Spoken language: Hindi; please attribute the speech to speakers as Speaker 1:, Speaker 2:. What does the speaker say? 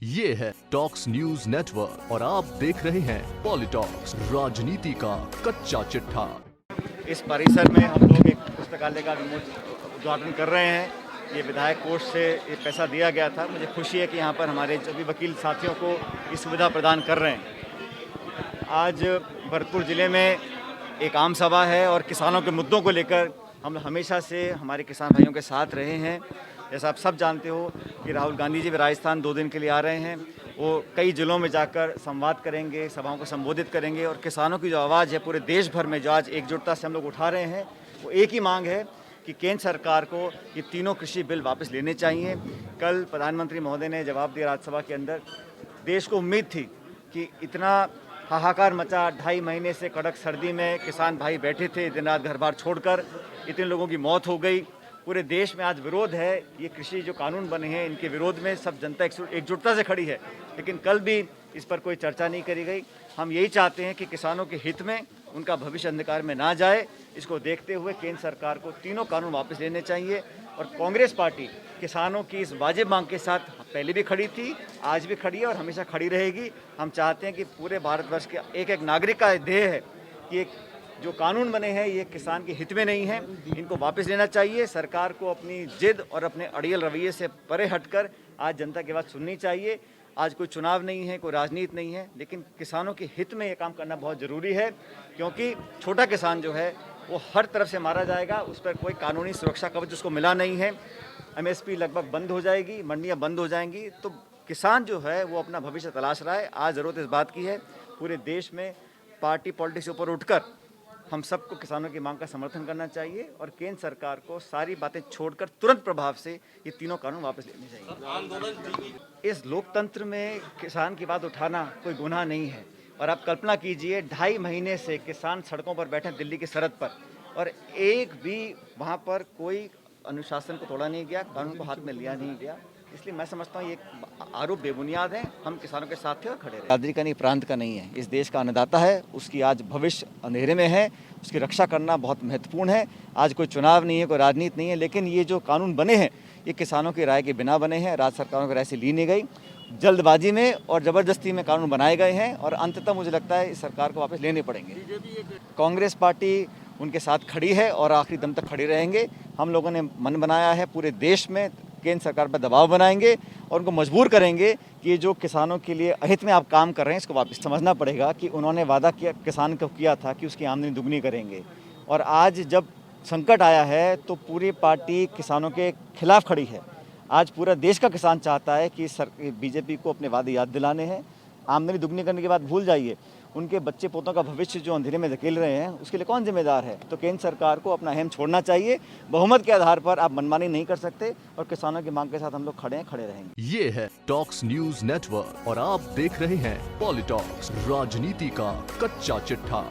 Speaker 1: ये है टॉक्स न्यूज नेटवर्क और आप देख रहे हैं पॉलिटॉक्स, राजनीति का कच्चा चिट्ठा।
Speaker 2: इस परिसर में हम लोग एक पुस्तकालय का उद्घाटन कर रहे हैं। ये विधायक कोष से ये पैसा दिया गया था। मुझे खुशी है कि यहाँ पर हमारे जो भी वकील साथियों को ये सुविधा प्रदान कर रहे हैं। आज भरतपुर ज़िले में एक आम सभा है और किसानों के मुद्दों को लेकर हम हमेशा से हमारे किसान भाइयों के साथ रहे हैं। जैसा आप सब जानते हो कि राहुल गांधी जी भी राजस्थान 2 दिन के लिए आ रहे हैं। वो कई ज़िलों में जाकर संवाद करेंगे, सभाओं को संबोधित करेंगे और किसानों की जो आवाज़ है पूरे देश भर में, जो आज एकजुटता से हम लोग उठा रहे हैं, वो एक ही मांग है कि केंद्र सरकार को ये तीनों कृषि बिल वापस लेने चाहिए। कल प्रधानमंत्री महोदय ने जवाब दिया राज्यसभा के अंदर। देश को उम्मीद थी कि इतना हाहाकार मचा, 2.5 महीने से कड़क सर्दी में किसान भाई बैठे थे दिन रात घर बार छोड़कर, इतने लोगों की मौत हो गई। पूरे देश में आज विरोध है। ये कृषि जो कानून बने हैं इनके विरोध में सब जनता एकजुटता से खड़ी है, लेकिन कल भी इस पर कोई चर्चा नहीं करी गई। हम यही चाहते हैं कि किसानों के हित में, उनका भविष्य अंधकार में ना जाए, इसको देखते हुए केंद्र सरकार को तीनों कानून वापस लेने चाहिए। और कांग्रेस पार्टी किसानों की इस वाजिब मांग के साथ पहले भी खड़ी थी, आज भी खड़ी है और हमेशा खड़ी रहेगी। हम चाहते हैं कि पूरे भारतवर्ष के एक एक नागरिक का ध्येय है कि जो कानून बने हैं ये किसान के हित में नहीं है, इनको वापस लेना चाहिए। सरकार को अपनी जिद और अपने अड़ियल रवैये से परे हटकर आज जनता की बात सुननी चाहिए। आज कोई चुनाव नहीं है, कोई राजनीति नहीं है, लेकिन किसानों के हित में ये काम करना बहुत ज़रूरी है, क्योंकि छोटा किसान जो है वो हर तरफ से मारा जाएगा। उस पर कोई कानूनी सुरक्षा कवच उसको मिला नहीं है। MSP लगभग बंद हो जाएगी, मंडियाँ बंद हो जाएंगी, तो किसान जो है वो अपना भविष्य तलाश रहा है। आज ज़रूरत इस बात की है पूरे देश में पार्टी पॉलिटिक्स के ऊपर उठकर हम सबको किसानों की मांग का समर्थन करना चाहिए और केंद्र सरकार को सारी बातें छोड़कर तुरंत प्रभाव से ये तीनों कानून वापस लेने चाहिए। इस लोकतंत्र में किसान की बात उठाना कोई गुनाह नहीं है। और आप कल्पना कीजिए, 2.5 महीने से किसान सड़कों पर बैठे दिल्ली की सरहद पर, और एक भी वहाँ पर कोई अनुशासन को तोड़ा नहीं गया, कानून को हाथ में लिया नहीं गया। इसलिए मैं समझता हूँ ये आरोप बेबुनियाद है। हम किसानों के साथ थे और खड़े रहे। बिरादरी का नहीं, प्रांत का नहीं है, इस देश का अन्नदाता है, उसकी आज भविष्य अंधेरे में है, उसकी रक्षा करना बहुत महत्वपूर्ण है। आज कोई चुनाव नहीं है, कोई राजनीति नहीं है, लेकिन ये जो कानून बने हैं ये किसानों की राय के बिना बने हैं। राज्य सरकारों की राय से ली नहीं गई, जल्दबाजी में और ज़बरदस्ती में कानून बनाए गए हैं और अंततः मुझे लगता है इस सरकार को वापस लेने पड़ेंगे। कांग्रेस पार्टी उनके साथ खड़ी है और आखिरी दम तक खड़ी रहेंगे। हम लोगों ने मन बनाया है, पूरे देश में केंद्र सरकार पर दबाव बनाएंगे और उनको मजबूर करेंगे कि ये जो किसानों के लिए अहित में आप काम कर रहे हैं इसको वापस समझना पड़ेगा कि उन्होंने वादा किया, किसान को किया था कि उसकी आमदनी दुगनी करेंगे, और आज जब संकट आया है तो पूरी पार्टी किसानों के खिलाफ खड़ी है। आज पूरा देश का किसान चाहता है कि बीजेपी को अपने वादे याद दिलाने हैं। आमदनी दुगनी करने की बात भूल जाइए, उनके बच्चे पोतों का भविष्य जो अंधेरे में धकेल रहे हैं उसके लिए कौन जिम्मेदार है? तो केंद्र सरकार को अपना अहम छोड़ना चाहिए। बहुमत के आधार पर आप मनमानी नहीं कर सकते और किसानों की मांग के साथ हम लोग खड़े रहेंगे।
Speaker 1: ये है टॉक्स न्यूज नेटवर्क और आप देख रहे हैं पॉलिटॉक्स, राजनीति का कच्चा चिट्ठा।